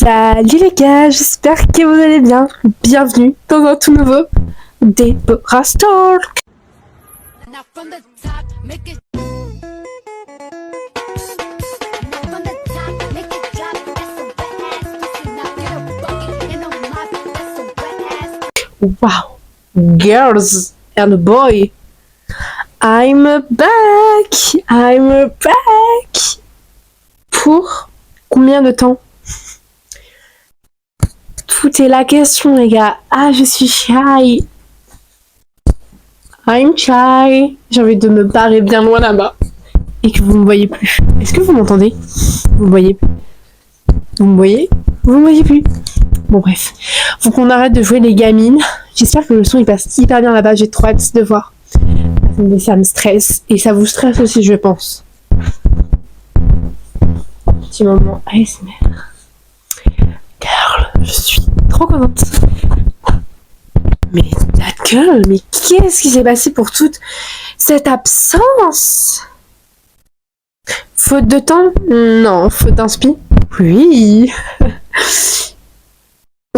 Salut les gars, j'espère que vous allez bien. Bienvenue dans un tout nouveau Deborah's Talk. Now from the top, make it. Now from the top, make it drop. That's some wet ass pussy. Now get a bucket and a mop. That's some wet ass. Wow, girls and boy, I'm back. Pour combien de temps? Tout est la question les gars. Ah, je suis shy. I'm shy. J'ai envie de me barrer bien loin là-bas. Et que vous me voyez plus. Est-ce que vous m'entendez? Vous me voyez plus. Vous me voyez? Vous me voyez plus. Bon bref. Faut qu'on arrête de jouer les gamines. J'espère que le son il passe hyper bien là-bas. J'ai trop hâte de voir. Mais ça me stresse. Et ça vous stresse aussi je pense. Petit moment ASMR. Girl, je suis trop contente. Mais that girl, mais qu'est-ce qui s'est passé pour toute cette absence? Faute de temps? Non, faute d'inspi? Oui.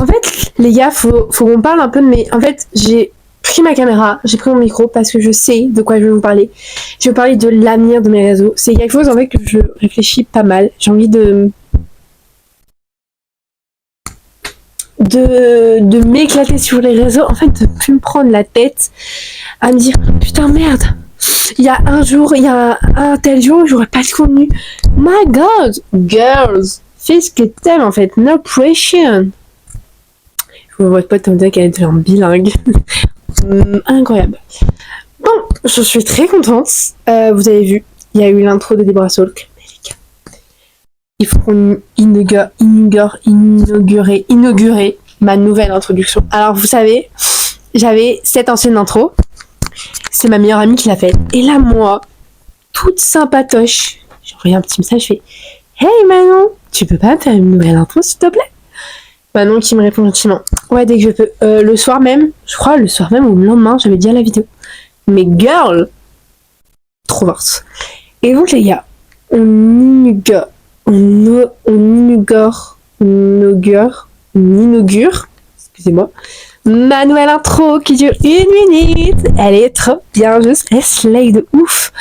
En fait, les gars, faut qu'on parle un peu de mes... En fait, j'ai pris ma caméra, j'ai pris mon micro parce que je sais de quoi je vais vous parler. Je vais vous parler de l'avenir de mes réseaux. C'est quelque chose en fait que je réfléchis pas mal. J'ai envie de m'éclater sur les réseaux, en fait de plus me prendre la tête à me dire putain merde, il y a un jour, il y a un tel jour où j'aurais pas de contenu. My god, girls, fais ce que t'aimes en fait, no pression. Je vois votre pote me dire qu'elle est genre bilingue. Incroyable. Bon, je suis très contente. Vous avez vu, il y a eu l'intro de Deborah's Talk. Il faut qu'on inaugurer ma nouvelle introduction. Alors vous savez, j'avais cette ancienne intro. C'est ma meilleure amie qui l'a faite. Et là moi, toute sympatoche, j'ai envoyé un petit message, je fais hey Manon, tu peux pas faire une nouvelle intro s'il te plaît? Manon qui me répond gentiment ouais dès que je peux. Le soir même, je crois le soir même ou le lendemain, j'avais dit à la vidéo. Mais girl, trop forte. Et donc les gars, on inaugure, excusez-moi, ma nouvelle intro qui dure 1 minute. Elle est trop bien, je serai slay de ouf.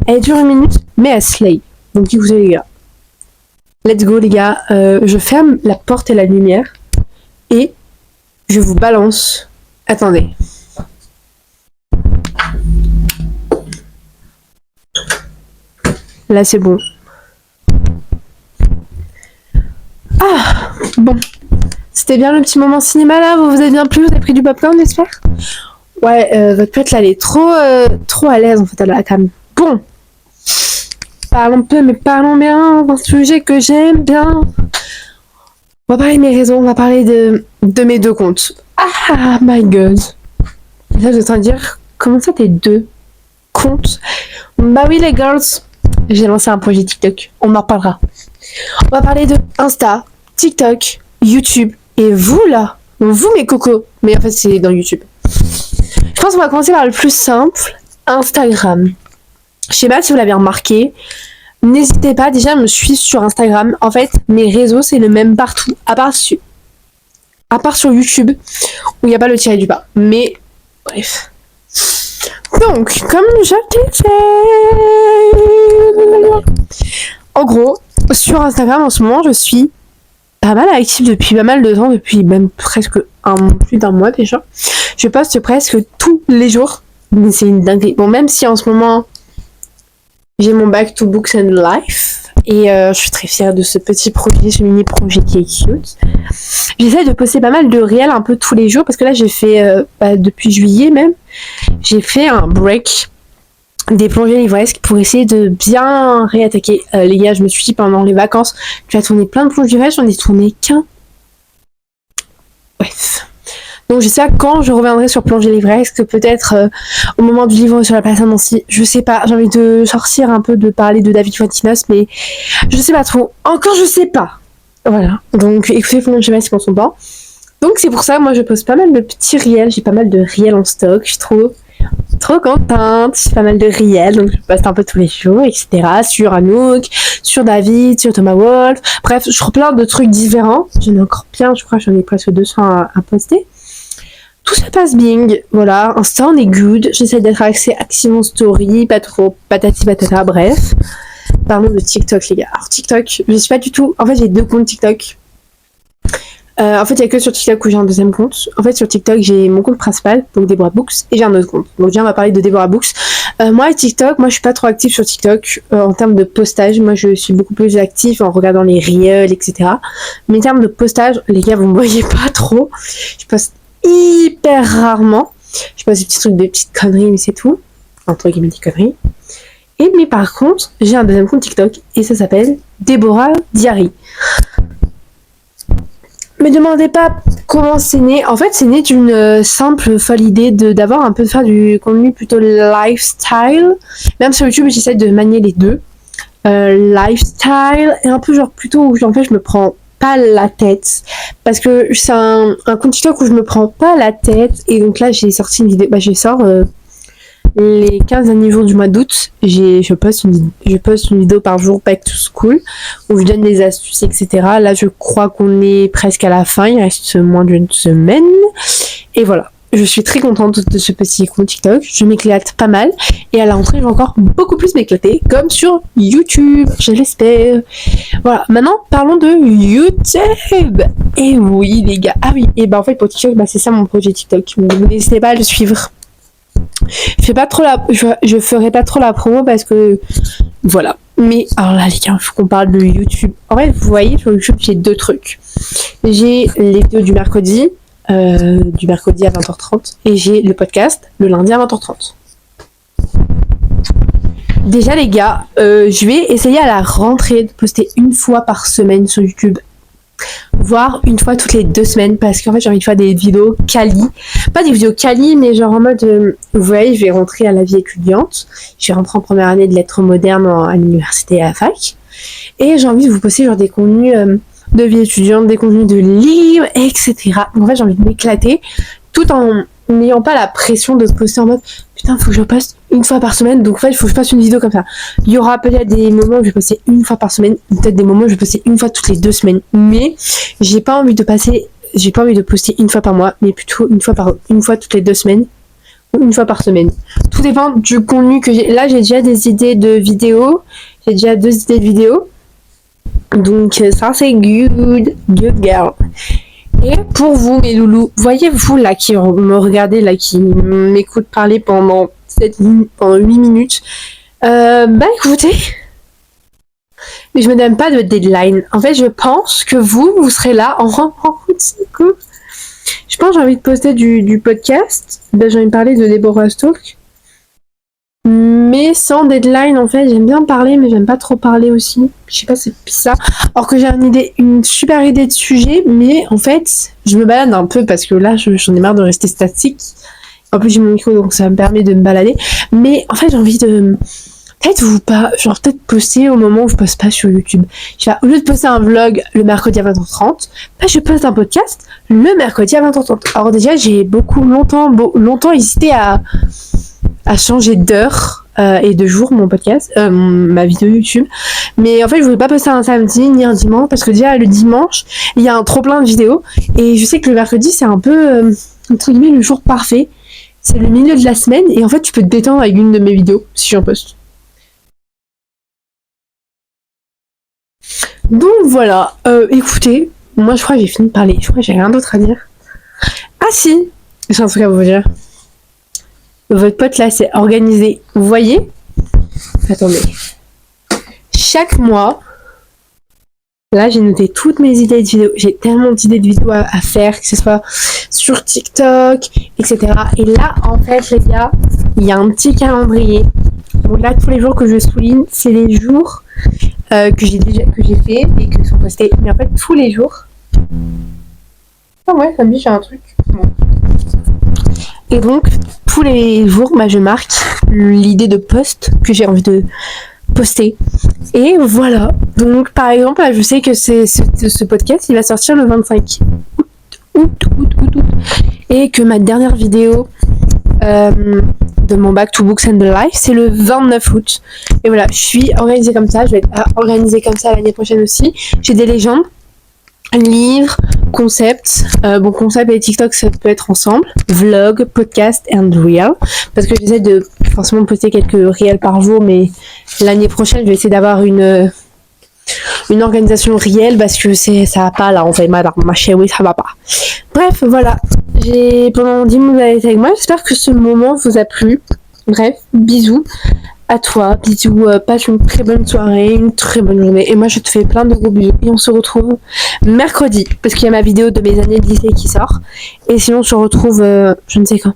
Elle dure 1 minute, mais elle slay. Donc écoutez les gars, let's go les gars. Je ferme la porte et la lumière et je vous balance. Attendez. Là c'est bon. Ah, bon. C'était bien le petit moment cinéma là, vous avez bien plu, vous avez pris du popcorn j'espère? Ouais, votre pote là elle est trop à l'aise en fait à la cam. Bon. Parlons peu mais parlons bien d'un sujet que j'aime bien. On va parler de mes réseaux, on va parler de mes 2 comptes. Ah my god. Là je suis en train de dire, comment ça tes 2 comptes? Bah oui les girls, j'ai lancé un projet TikTok, on en reparlera. On va parler de Insta, TikTok, YouTube. Et vous là, vous mes cocos, mais en fait c'est dans YouTube. Je pense qu'on va commencer par le plus simple, Instagram. Je sais pas si vous l'avez remarqué, n'hésitez pas déjà à me suivre sur Instagram. En fait, mes réseaux c'est le même partout, à part sur YouTube, où il n'y a pas le tiré du bas. Mais bref. Donc, comme je t'ai fait... En gros, sur Instagram en ce moment, je suis pas mal active depuis pas mal de temps, depuis même presque plus d'un mois déjà. Je poste presque tous les jours, mais c'est une dinguerie. Bon, même si en ce moment, j'ai mon back to books and life, et je suis très fière de ce petit projet, ce mini projet qui est cute. J'essaie de poster pas mal de réels un peu tous les jours, parce que là j'ai fait, depuis juillet même, j'ai fait un break des plongées livresques pour essayer de bien réattaquer. Les gars, je me suis dit pendant les vacances, tu as tourné plein de plongées livresques, j'en ai tourné qu'un. Bref. Donc j'espère que quand je reviendrai sur plongée livresque, peut-être au moment du livre sur la place à Nancy, je sais pas, j'ai envie de sortir un peu, de parler de David Fuentinos, mais je sais pas trop. Encore je sais pas. Voilà. Donc écoutez plongées livresques en son temps. Donc c'est pour ça, moi je poste pas mal de petits réels, j'ai pas mal de réels en stock, je trouve. Trop contente, je fais pas mal de réels, donc je poste un peu tous les jours, etc. Sur Anouk, sur David, sur Thomas Wolf. Bref, je fais plein de trucs différents. J'en ai encore plein, je crois que j'en ai presque 200 à poster. Tout se passe bien, voilà. Insta, on est good. J'essaie d'être active en story, pas trop patati patata, bref. Parlons de TikTok, les gars. Alors, TikTok, je suis pas du tout. En fait, j'ai 2 comptes TikTok. En fait, il n'y a que sur TikTok où j'ai un deuxième compte. En fait, sur TikTok, j'ai mon compte principal, donc Deborah Books, et j'ai un autre compte. Donc, déjà, on va parler de Deborah Books. Moi, TikTok, je suis pas trop active sur TikTok en termes de postage. Moi, je suis beaucoup plus active en regardant les reels, etc. Mais en termes de postage, les gars, vous me voyez pas trop. Je poste hyper rarement. Je poste des petits trucs, des petites conneries, mais c'est tout. Entre guillemets, des conneries. Mais par contre, j'ai un deuxième compte TikTok, et ça s'appelle Deborah Diary. Me demandez pas comment c'est né. En fait, c'est né d'une simple folle idée d'avoir un peu de faire du contenu plutôt lifestyle. Même sur YouTube, j'essaie de manier les deux. Lifestyle et un peu genre plutôt où en fait je me prends pas la tête. Parce que c'est un compte TikTok où je me prends pas la tête. Et donc là, j'ai sorti une vidéo. Je sors les 15 derniers jours du mois d'août, je poste une vidéo par jour back to school où je donne des astuces, etc. Là, je crois qu'on est presque à la fin, il reste moins d'une semaine. Et voilà, je suis très contente de ce petit compte TikTok, je m'éclate pas mal. Et à la rentrée, je vais encore beaucoup plus m'éclater, comme sur YouTube, je l'espère. Voilà, maintenant, parlons de YouTube. Et oui, les gars, ah oui, et en fait, pour TikTok, c'est ça mon projet TikTok. Donc, n'hésitez pas à le suivre. Je ferai pas trop la promo parce que voilà. Mais alors là les gars, il faut qu'on parle de YouTube. En fait, vous voyez sur YouTube, j'ai 2 trucs. J'ai les vidéos du mercredi à 20h30 et j'ai le podcast le lundi à 20h30. Déjà les gars, je vais essayer à la rentrée de poster une fois par semaine sur YouTube. Voire une fois toutes les 2 semaines parce qu'en fait j'ai envie de faire des vidéos quali, pas des vidéos quali mais genre en mode vous voyez, je vais rentrer à la vie étudiante, je vais rentrer en première année de lettres modernes à l'université et à la fac et j'ai envie de vous poster genre des contenus de vie étudiante, des contenus de livres, etc. En fait j'ai envie de m'éclater tout en n'ayant pas la pression de poster en mode putain faut que je poste une fois par semaine, donc en fait il faut que je fasse une vidéo comme ça. Il y aura peut-être des moments où je vais poster une fois par semaine, peut-être des moments où je vais poster une fois toutes les 2 semaines, mais j'ai pas envie de poster une fois par mois, mais plutôt une fois toutes les 2 semaines ou une fois par semaine. Tout dépend du contenu que j'ai. Là j'ai déjà des idées de vidéos, j'ai déjà 2 idées de vidéos, donc ça c'est good girl. Et pour vous, mes loulous, voyez-vous là qui me regardez, là qui m'écoute parler pendant 8 minutes, écoutez, mais je me donne pas de deadline. En fait, je pense que vous serez là en rentrant. Je pense que j'ai envie de poster du podcast. J'ai envie de parler de Deborah Talk. Mais sans deadline, en fait, j'aime bien parler, mais j'aime pas trop parler aussi. Je sais pas, c'est ça. Alors que j'ai une super idée de sujet, mais en fait, je me balade un peu parce que là, j'en ai marre de rester statique. En plus, j'ai mon micro, donc ça me permet de me balader. Mais en fait, j'ai envie de peut-être poster au moment où je poste pas sur YouTube. Au lieu de poster un vlog le mercredi à 20h30, je poste un podcast le mercredi à 20h30. Alors déjà, j'ai longtemps hésité à changer d'heure et de jour mon podcast, ma vidéo YouTube. Mais en fait, je voulais pas poster un samedi ni un dimanche parce que déjà le dimanche, il y a un trop plein de vidéos et je sais que le mercredi, c'est un peu entre guillemets le jour parfait. C'est le milieu de la semaine et en fait, tu peux te détendre avec une de mes vidéos si j'en poste. Donc voilà, écoutez, moi je crois que j'ai fini de parler, je crois que j'ai rien d'autre à dire. Ah si, j'ai un truc à vous dire. Votre pote là c'est organisé, vous voyez? Attendez. Chaque mois, là j'ai noté toutes mes idées de vidéos, j'ai tellement d'idées de vidéos à faire, que ce soit sur TikTok, etc. Et là en fait les gars, il y a un petit calendrier. Donc là tous les jours que je souligne, c'est les jours que j'ai fait et que sont postés. Mais en fait tous les jours. Ah ouais, ça me dit j'ai un truc. Bon. Et donc tous les jours, je marque l'idée de post que j'ai envie de poster. Et voilà. Donc par exemple, là, je sais que ce podcast, il va sortir le 25 août. Et que ma dernière vidéo de mon Back to Books and the Life, c'est le 29 août. Et voilà, je suis organisée comme ça, je vais être organisée comme ça l'année prochaine aussi. J'ai des légendes, livres, concepts. Bon, concept et TikTok, ça peut être ensemble. Vlog, podcast and reel. Parce que j'essaie de forcément poster quelques reels par jour, mais l'année prochaine, je vais essayer d'avoir une organisation réelle parce que ça va pas là, en fait, ma chérie, ça va pas. Bref, voilà. Pendant 10 minutes, vous avez été avec moi. J'espère que ce moment vous a plu. Bref, bisous à toi. Bisous, passe une très bonne soirée, une très bonne journée. Et moi, je te fais plein de gros bisous. Et on se retrouve mercredi parce qu'il y a ma vidéo de mes années de lycée qui sort. Et sinon, on se retrouve, je ne sais quand.